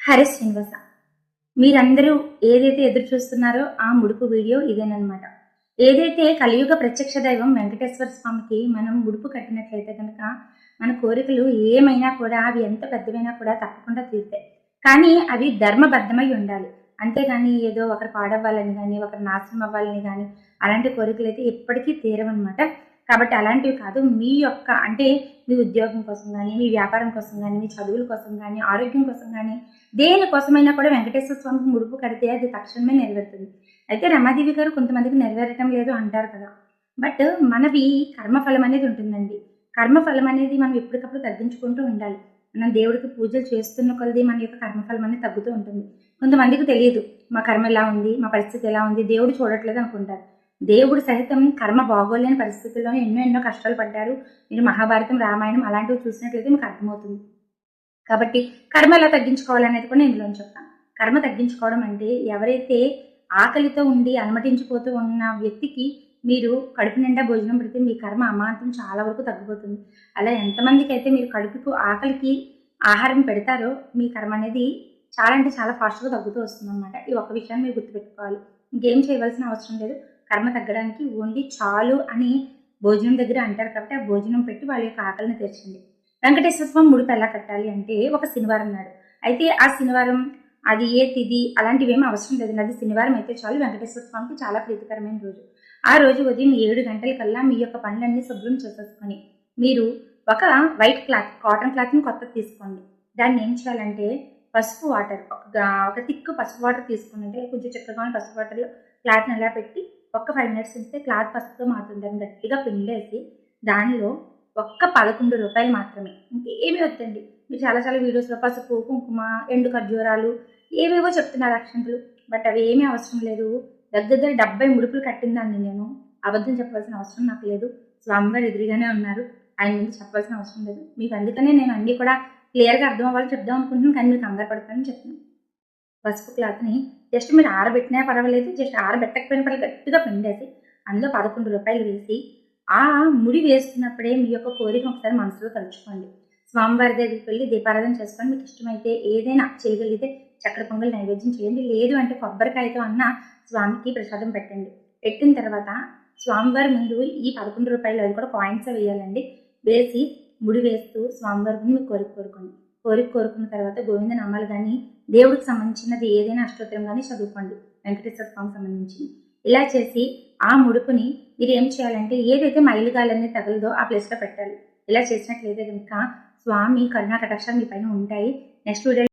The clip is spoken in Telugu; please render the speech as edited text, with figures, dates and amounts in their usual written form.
హరే శ్రీనివాస, మీరందరూ ఏదైతే ఎదురు చూస్తున్నారో ఆ ముడుపు వీడియో ఇదేనమాట. ఏదైతే కలియుగ ప్రత్యక్ష దైవం వెంకటేశ్వర స్వామికి మనం ముడుపు కట్టినట్లయితే కనుక మన కోరికలు ఏమైనా కూడా అవి ఎంత పెద్దవైనా కూడా తప్పకుండా తీరుతాయి. కానీ అవి ధర్మబద్ధమై ఉండాలి. అంతేగాని ఏదో ఒకరు పాడవ్వాలని కానీ ఒకరు నాశనం అవ్వాలని కానీ అలాంటి కోరికలు అయితే ఎప్పటికీ తీరవన్నమాట. కాబట్టి అలాంటివి కాదు, మీ యొక్క అంటే మీ ఉద్యోగం కోసం కానీ, మీ వ్యాపారం కోసం కానీ, మీ చదువుల కోసం కానీ, ఆరోగ్యం కోసం కానీ, దేనికోసమైనా కూడా వెంకటేశ్వర స్వామికి ముడుపు కడితే అది తక్షణమే నెరవేరుతుంది. అయితే రమాదేవి గారు కొంతమందికి నెరవేరటం లేదు అంటారు కదా. బట్ మనవి కర్మఫలం అనేది ఉంటుందండి. కర్మఫలం అనేది మనం ఎప్పటికప్పుడు తగ్గించుకుంటూ ఉండాలి. మనం దేవుడికి పూజలు చేస్తున్న కొలది మన యొక్క కర్మఫలం అనేది తగ్గుతూ ఉంటుంది. కొంతమందికి తెలియదు మా కర్మ ఎలా ఉంది, మా పరిస్థితి ఎలా ఉంది, దేవుడు చూడట్లేదు అనుకుంటారు. దేవుడు సహితం కర్మ బాగోలేని పరిస్థితుల్లోనే ఎన్నో కష్టాలు పడ్డారు. మీరు మహాభారతం, రామాయణం అలాంటివి చూసినట్లయితే మీకు అర్థమవుతుంది. కాబట్టి కర్మ ఎలా తగ్గించుకోవాలనేది కూడా నేను ఇందులో చెప్తాను. కర్మ తగ్గించుకోవడం అంటే ఎవరైతే ఆకలితో ఉండి అలమటించిపోతూ ఉన్న వ్యక్తికి మీరు కడుపు నిండా భోజనం పెడితే మీ కర్మ అమాంతం చాలా వరకు తగ్గిపోతుంది. అలా ఎంతమందికి అయితే మీరు కడుపుకు ఆకలికి ఆహారం పెడతారో మీ కర్మ అనేది చాలా అంటే చాలా ఫాస్ట్గా తగ్గుతూ వస్తుంది అనమాట. ఈ ఒక్క విషయాన్ని మీరు గుర్తుపెట్టుకోవాలి. ఇంకేం చేయవలసిన అవసరం లేదు. కర్మ తగ్గడానికి ఓన్లీ చాలు అని భోజనం దగ్గర అంటారు. కాబట్టి ఆ భోజనం పెట్టి వాళ్ళ యొక్క ఆకలిని తీర్చండి. వెంకటేశ్వర స్వామి ముడుపు ఎలా కట్టాలి అంటే ఒక శనివారం నాడు. అయితే ఆ శనివారం అది ఏ తిథి అలాంటివి ఏమీ అవసరం లేదండి. అది శనివారం అయితే చాలు. వెంకటేశ్వర స్వామికి చాలా ప్రీతికరమైన రోజు. ఆ రోజు ఉదయం 7 గంటలకల్లా మీ యొక్క పనులన్నీ శుభ్రం చేసేసుకొని మీరు ఒక వైట్ క్లాత్, కాటన్ క్లాత్ని కొత్తది తీసుకోండి. దాన్ని ఏం చేయాలంటే పసుపు వాటర్, ఒక తిక్కు పసుపు వాటర్ తీసుకుని, అంటే కొంచెం చక్కగా పసుపు వాటర్లో క్లాత్ని ఎలా పెట్టి ఒక్క 5 మినిట్స్ ఉంటే క్లాత్ పసుపుతో మారుతుంది. దాన్ని గట్టిగా పిండేసి దానిలో ఒక్క 11 రూపాయలు మాత్రమే, ఇంకేమీ వద్దండి. మీరు చాలా వీడియోస్లో పసుపు, కుంకుమ, ఎండు ఖర్జూరాలు ఏవేవో చెప్తున్నారు అక్షంతలు. బట్ అవి ఏమీ అవసరం లేదు. దగ్గర 70 ముడుపులు కట్టిందాన్ని నేను. అబద్ధం చెప్పవలసిన అవసరం నాకు లేదు. స్వామివారు ఎదురుగానే ఉన్నారు. ఆయన ముందు చెప్పవలసిన అవసరం లేదు. మీకు అందుకనే నేను అన్నీ కూడా క్లియర్గా అర్థం అవ్వాలని చెప్దాం అనుకుంటున్నాను. కానీ మీరు కంగారు పడతానని చెప్తున్నాను. పసుపు క్లాత్ని జస్ట్ మీరు ఆరబెట్టినా పర్వాలేదు, జస్ట్ ఆరబెట్టకపోయినా పర్వాలేదు, గట్టిగా పిండేసి అందులో 11 రూపాయలు వేసి ఆ ముడి వేస్తున్నప్పుడే మీ యొక్క కోరిక ఒకసారి మనసులో తలుచుకోండి. స్వామివారి దగ్గరికి వెళ్ళి దీపారాధన చేసుకొని మీకు ఇష్టమైతే ఏదైనా చేయగలిగితే చక్కెర పొంగల్ నైవేద్యం చేయండి. లేదు అంటే కొబ్బరికాయతో అన్న స్వామికి ప్రసాదం పెట్టండి. పెట్టిన తర్వాత స్వామివారి ముందు ఈ 11 రూపాయలు అవి కూడా కాయిన్స్ వేయాలండి. వేసి ముడి వేస్తూ స్వామివారి ముందు మీకు కోరుకున్న తర్వాత గోవింద నామాలు కానీ దేవుడికి సంబంధించినది ఏదైనా అష్టోత్తరం కానీ చదువుకోండి, వెంకటేశ్వర స్వామికి సంబంధించి. ఇలా చేసి ఆ ముడుపుని మీరు ఏం చేయాలంటే ఏదైతే మైలుగాలన్నీ తగలదో ఆ ప్లేస్లో పెట్టాలి. ఇలా చేసినట్లయితే కనుక స్వామి కరుణా కటాక్షాలు మీ పైన ఉంటాయి. Next video